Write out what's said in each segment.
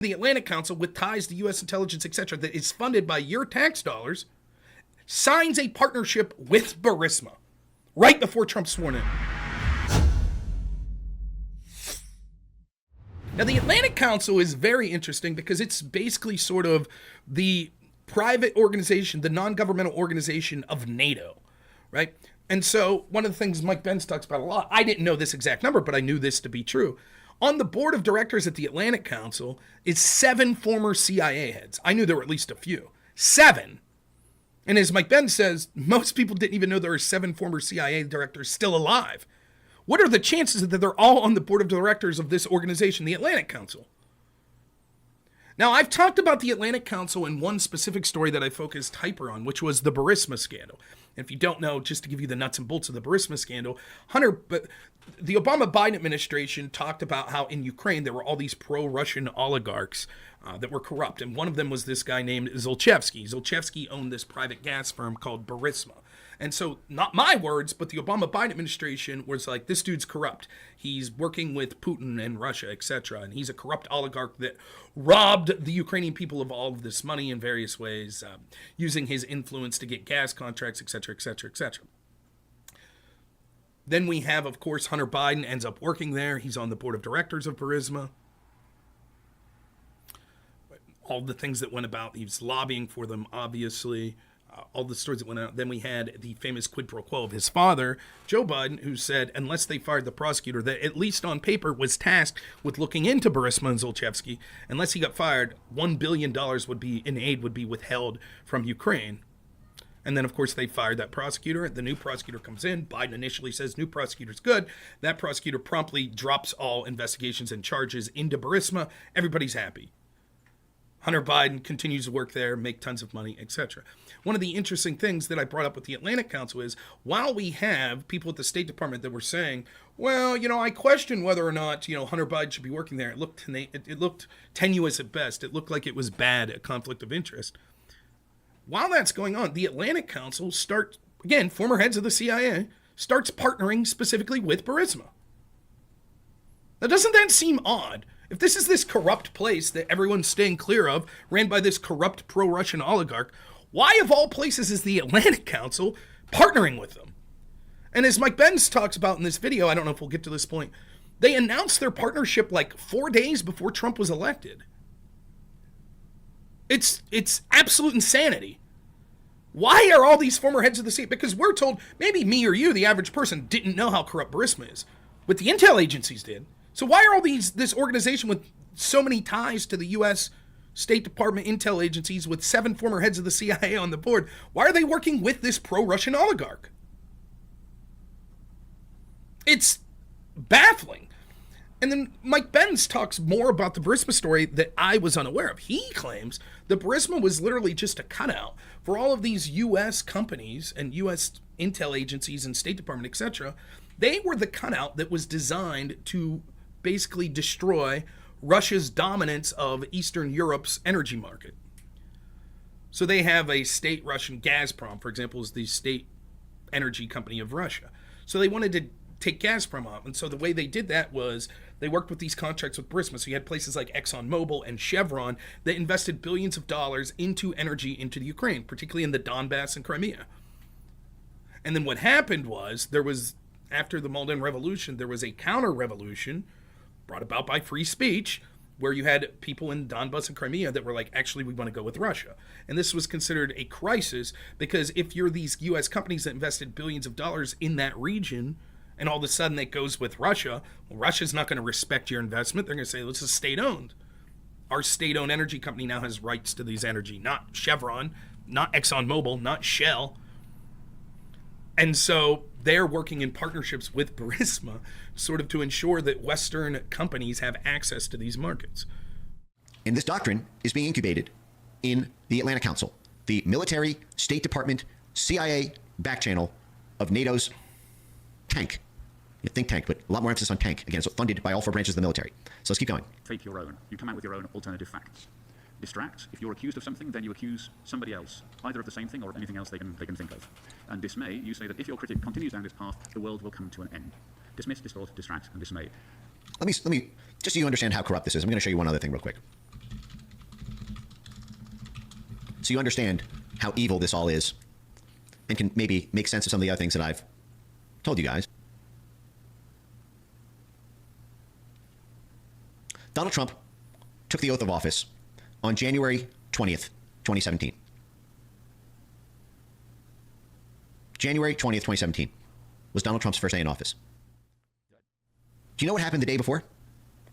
the Atlantic Council, with ties to U.S. intelligence, etc., that is funded by your tax dollars, signs a partnership with Burisma right before Trump's sworn in. Now, the Atlantic Council is very interesting because it's basically sort of the private organization, the non-governmental organization of NATO, right? And so one of the things Mike Benz talks about a lot, I didn't know this exact number, but I knew this to be true. On the board of directors at the Atlantic Council is 7 former CIA heads. I knew there were at least a few. 7. And as Mike Benz says, most people didn't even know there were 7 former CIA directors still alive. What are the chances that they're all on the board of directors of this organization, the Atlantic Council? Now, I've talked about the Atlantic Council in one specific story that I focused hyper on, which was the Burisma scandal. And if you don't know, just to give you the nuts and bolts of the Burisma scandal, the Obama-Biden administration talked about how in Ukraine there were all these pro-Russian oligarchs that were corrupt. And one of them was this guy named Zlochevsky. Zlochevsky owned this private gas firm called Burisma. And so, not my words, but the Obama-Biden administration was like, this dude's corrupt. He's working with Putin and Russia, etc. And he's a corrupt oligarch that robbed the Ukrainian people of all of this money in various ways, using his influence to get gas contracts, etc., etc., etc. Then we have, of course, Hunter Biden ends up working there. He's on the board of directors of Burisma. All the things that went about, he was lobbying for them, obviously. All the stories that went out. Then we had the famous quid pro quo of his father, Joe Biden, who said unless they fired the prosecutor that at least on paper was tasked with looking into Burisma and Zlochevsky, unless he got fired, $1 billion would be in aid would be withheld from Ukraine. And then, of course, they fired that prosecutor. The new prosecutor comes in. Biden initially says new prosecutor's good. That prosecutor promptly drops all investigations and charges into Burisma. Everybody's happy. Hunter Biden continues to work there, make tons of money, etc. One of the interesting things that I brought up with the Atlantic Council is while we have people at the State Department that were saying, well, I question whether or not, Hunter Biden should be working there. It looked tenuous at best. It looked like it was bad, a conflict of interest. While that's going on, the Atlantic Council again, former heads of the CIA, starts partnering specifically with Burisma. Now, doesn't that seem odd? If this is this corrupt place that everyone's staying clear of, ran by this corrupt pro-Russian oligarch, why of all places is the Atlantic Council partnering with them? And as Mike Benz talks about in this video, I don't know if we'll get to this point, they announced their partnership like 4 days before Trump was elected. It's absolute insanity. Why are all these former heads of the state? Because we're told, maybe me or you, the average person, didn't know how corrupt Burisma is. But the intel agencies did. So why are all this organization with so many ties to the U.S. State Department intel agencies with 7 former heads of the CIA on the board, why are they working with this pro-Russian oligarch? It's baffling. And then Mike Benz talks more about the Burisma story that I was unaware of. He claims that Burisma was literally just a cutout for all of these U.S. companies and U.S. intel agencies and State Department, etc. They were the cutout that was designed to basically destroy Russia's dominance of Eastern Europe's energy market. So they have a state Russian Gazprom, for example, is the state energy company of Russia. So they wanted to take Gazprom off. And so the way they did that was they worked with these contracts with Burisma. So you had places like ExxonMobil and Chevron that invested billions of dollars into energy into the Ukraine, particularly in the Donbass and Crimea. And then what happened was after the Maidan Revolution, there was a counter-revolution brought about by free speech, where you had people in Donbass and Crimea that were like, actually, we want to go with Russia. And this was considered a crisis because if you're these U.S. companies that invested billions of dollars in that region, and all of a sudden it goes with Russia, well, Russia's not going to respect your investment. They're going to say, this is state-owned. Our state-owned energy company now has rights to these energy, not Chevron, not ExxonMobil, not Shell. And so they're working in partnerships with Burisma sort of to ensure that Western companies have access to these markets. And this doctrine is being incubated in the Atlantic Council, the military, State Department, CIA back channel of NATO's tank. Think tank, but a lot more emphasis on tank. Again, it's funded by all 4 branches of the military. So let's keep going. Take your own. You come out with your own alternative facts. Distract. If you're accused of something, then you accuse somebody else, either of the same thing or of anything else they can think of. And dismay, you say that if your critic continues down this path, the world will come to an end. Dismiss, distort, distract, and dismay. Let me, just so you understand how corrupt this is, I'm going to show you one other thing real quick. so you understand how evil this all is and can maybe make sense of some of the other things that I've told you guys. Donald Trump took the oath of office on January 20th, 2017. January 20th, 2017 was Donald Trump's first day in office. Do you know what happened the day before?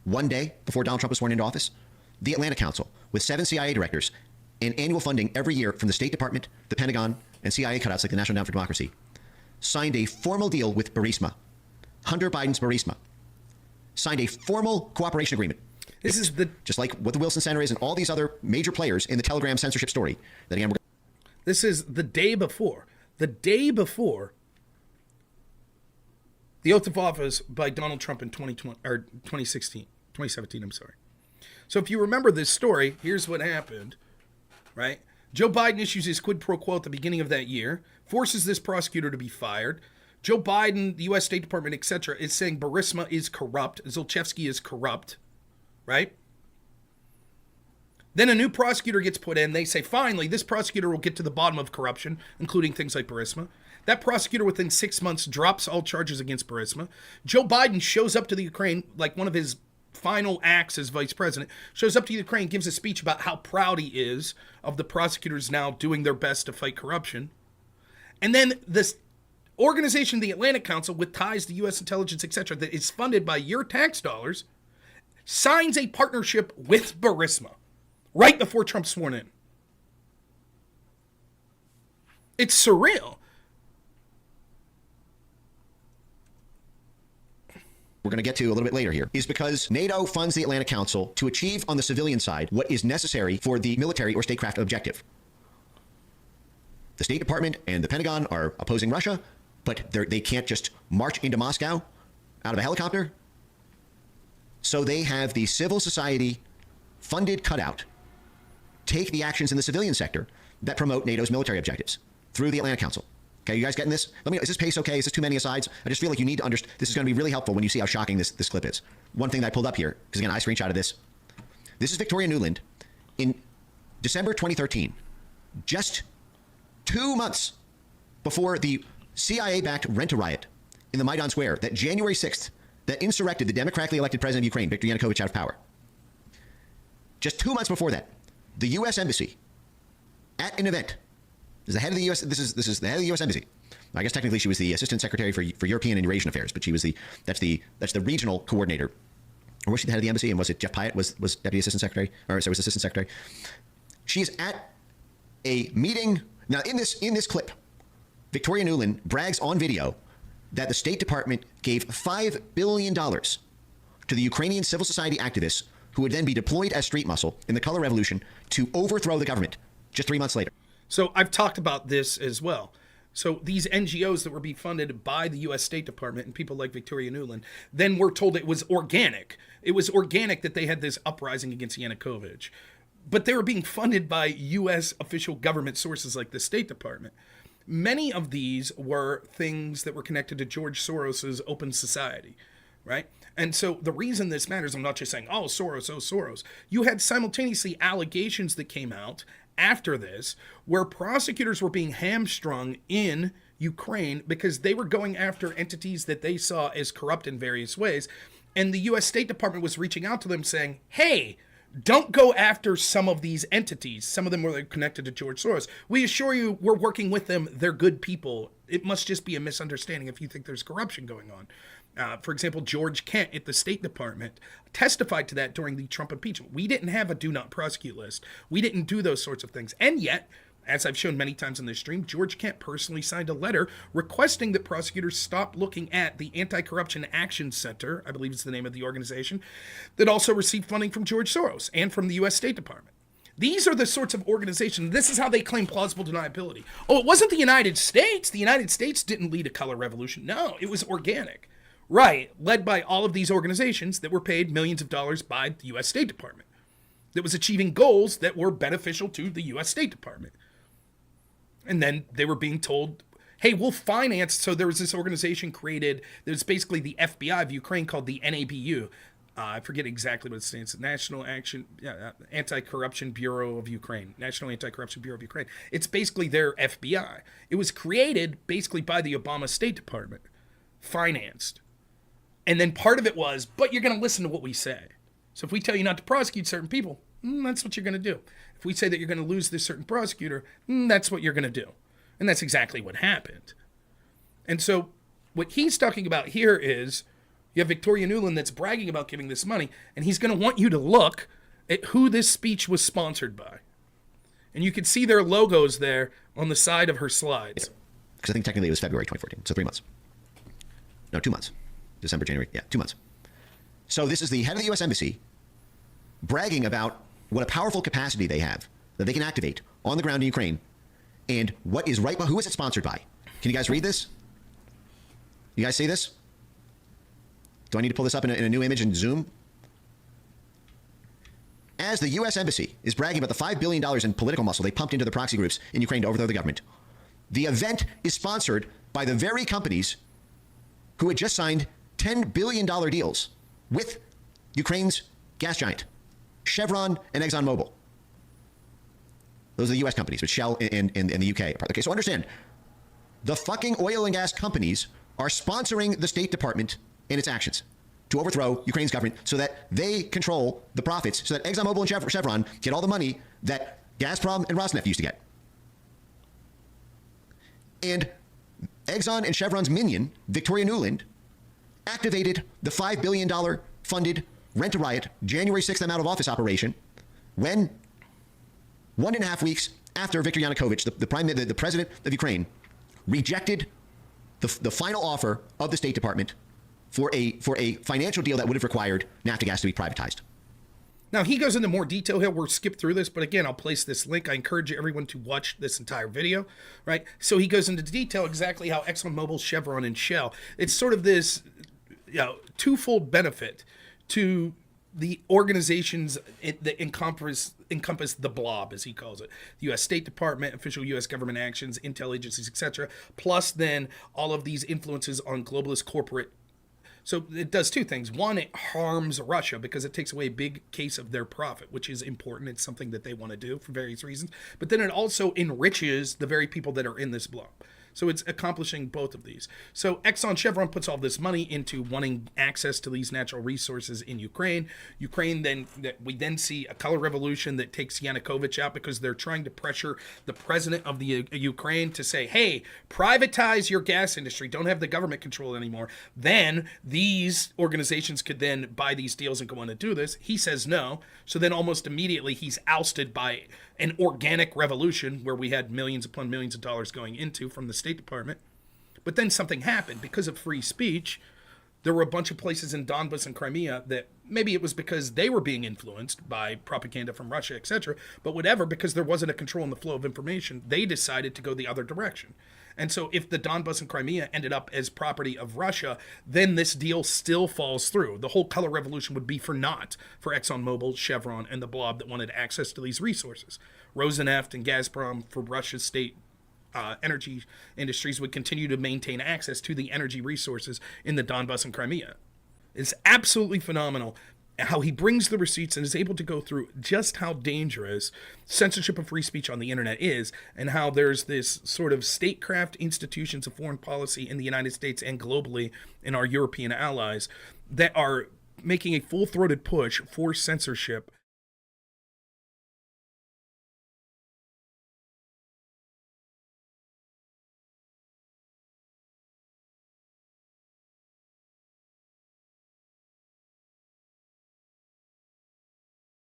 One day before Donald Trump was sworn into office? The Atlanta Council, with 7 CIA directors and annual funding every year from the State Department, the Pentagon, and CIA cutouts like the National Endowment for Democracy, signed a formal deal with Burisma, Hunter Biden's Burisma, signed a formal cooperation agreement. This is the just like what the Wilson Center is and all these other major players in the Telegram censorship story. That again, this is the day before. The day before the oath of office by Donald Trump in 2017, I'm sorry. So if you remember this story, here's what happened, right? Joe Biden issues his quid pro quo at the beginning of that year, forces this prosecutor to be fired. Joe Biden, the U.S. State Department, etc., is saying Burisma is corrupt, Zlochevsky is corrupt, right? Then a new prosecutor gets put in. They say, finally, this prosecutor will get to the bottom of corruption, including things like Burisma. That prosecutor within 6 months drops all charges against Burisma. Joe Biden shows up to the Ukraine, like one of his final acts as vice president, shows up to Ukraine, gives a speech about how proud he is of the prosecutors now doing their best to fight corruption. And then this organization, the Atlantic Council, with ties to U.S. intelligence, etc., that is funded by your tax dollars, signs a partnership with Burisma right before Trump's sworn in. It's surreal. we're going to get to a little bit later here, is because NATO funds the Atlantic Council to achieve on the civilian side what is necessary for the military or statecraft objective. The State Department and the Pentagon are opposing Russia, but they can't just march into Moscow out of a helicopter. So they have the civil society funded cutout take the actions in the civilian sector that promote NATO's military objectives through the Atlantic Council. Okay, you guys getting this? Let me know, is this pace okay? Is this too many asides? I just feel like you need to understand. This is going to be really helpful when you see how shocking this clip is. One thing that I pulled up here, because again, I screenshotted this. This is Victoria Nuland in December 2013, just 2 months before the CIA-backed rent-a-riot in the Maidan Square, that January 6th, that insurrected the democratically elected president of Ukraine, Viktor Yanukovych, out of power. Just 2 months before that, the U.S. Embassy, at an event, is the head of the U.S. This is the head of the U.S. Embassy. I guess technically she was the Assistant Secretary for European and Eurasian Affairs, but she was that's the regional coordinator. Or was she the head of the embassy? And was it Jeff Pyatt was Deputy Assistant Secretary? Or sorry, was Assistant Secretary? She is at a meeting. Now in this clip, Victoria Nuland brags on video that the State Department gave $5 billion to the Ukrainian civil society activists who would then be deployed as street muscle in the color revolution to overthrow the government just 3 months later. So I've talked about this as well. So these NGOs that were being funded by the U.S. State Department and people like Victoria Nuland then were told it was organic. It was organic that they had this uprising against Yanukovych. But they were being funded by U.S. official government sources like the State Department. Many of these were things that were connected to George Soros's Open Society, right? And so the reason this matters, I'm not just saying, oh, Soros. You had simultaneously allegations that came out after this where prosecutors were being hamstrung in Ukraine because they were going after entities that they saw as corrupt in various ways. And the U.S. State Department was reaching out to them saying, hey, don't go after some of these entities. Some of them were connected to George Soros. We assure you we're working with them. They're good people. It must just be a misunderstanding if you think there's corruption going on. For example, George Kent at the State Department testified to that during the Trump impeachment. We didn't have a do not prosecute list. We didn't do those sorts of things. And yet, as I've shown many times in this stream, George Kent personally signed a letter requesting that prosecutors stop looking at the Anti-Corruption Action Center, I believe is the name of the organization, that also received funding from George Soros and from the U.S. State Department. These are the sorts of organizations. This is how they claim plausible deniability. Oh, it wasn't the United States. The United States didn't lead a color revolution. No, it was organic. Right, led by all of these organizations that were paid millions of dollars by the U.S. State Department, that was achieving goals that were beneficial to the U.S. State Department. And then they were being told, hey, we'll finance. So there was this organization created that was basically the FBI of Ukraine called the NABU, I forget exactly what it stands for. Anti-Corruption Bureau of Ukraine. National Anti-Corruption Bureau of Ukraine. It's basically their FBI. It was created basically by the Obama State Department, financed. And then part of it was, but you're going to listen to what we say. So if we tell you not to prosecute certain people, that's what you're going to do. If we say that you're going to lose this certain prosecutor, that's what you're going to do. And that's exactly what happened. And so what he's talking about here is, you have Victoria Nuland that's bragging about giving this money, and he's going to want you to look at who this speech was sponsored by. And you can see their logos there on the side of her slides. Because I think technically it was February 2014, so 3 months. No, 2 months. December, January, 2 months. So this is the head of the U.S. Embassy bragging about what a powerful capacity they have that they can activate on the ground in Ukraine, and what is right, who is it sponsored by? Can you guys read this? You guys see this? Do I need to pull this up in a new image and zoom? As the U.S. Embassy is bragging about the $5 billion in political muscle they pumped into the proxy groups in Ukraine to overthrow the government, the event is sponsored by the very companies who had just signed $10 billion deals with Ukraine's gas giant, Chevron and ExxonMobil. Those are the U.S. companies, with Shell and the U.K. Okay, so understand, the fucking oil and gas companies are sponsoring the State Department and its actions to overthrow Ukraine's government so that they control the profits, so that ExxonMobil and Chevron get all the money that Gazprom and Rosneft used to get. And Exxon and Chevron's minion, Victoria Nuland, activated the $5 billion funded Rent a Riot January 6th I'm out of office operation when 1.5 weeks after Viktor Yanukovych, the president of Ukraine, rejected the final offer of the State Department for a financial deal that would have required Naftogaz to be privatized. Now, he goes into more detail here. We'll skip through this, but again, I'll place this link. I encourage everyone to watch this entire video, right? So he goes into detail exactly how ExxonMobil, Chevron, and Shell, it's sort of this twofold benefit to the organizations that encompass the blob, as he calls it. The U.S. State Department, official U.S. government actions, intel agencies, etc., plus then all of these influences on globalist corporate. So it does two things. One, it harms Russia because it takes away a big case of their profit, which is important. It's something that they want to do for various reasons. But then it also enriches the very people that are in this blob. So it's accomplishing both of these. So Exxon Chevron puts all this money into wanting access to these natural resources in Ukraine. We then see a color revolution that takes Yanukovych out because they're trying to pressure the president of the Ukraine to say, hey, privatize your gas industry. Don't have the government control anymore. Then these organizations could then buy these deals and go on and do this. He says no. So then almost immediately he's ousted by an organic revolution where we had millions upon millions of dollars going into from the State Department. But then something happened. Because of free speech, there were a bunch of places in Donbas and Crimea that maybe it was because they were being influenced by propaganda from Russia, etc. But whatever, because there wasn't a control in the flow of information, they decided to go the other direction. And so if the Donbas and Crimea ended up as property of Russia, then this deal still falls through. The whole color revolution would be for naught for ExxonMobil, Chevron, and the blob that wanted access to these resources. Rosneft and Gazprom for Russia's state energy industries would continue to maintain access to the energy resources in the Donbas and Crimea. It's absolutely phenomenal how he brings the receipts and is able to go through just how dangerous censorship of free speech on the internet is, and how there's this sort of statecraft institutions of foreign policy in the United States and globally in our European allies that are making a full-throated push for censorship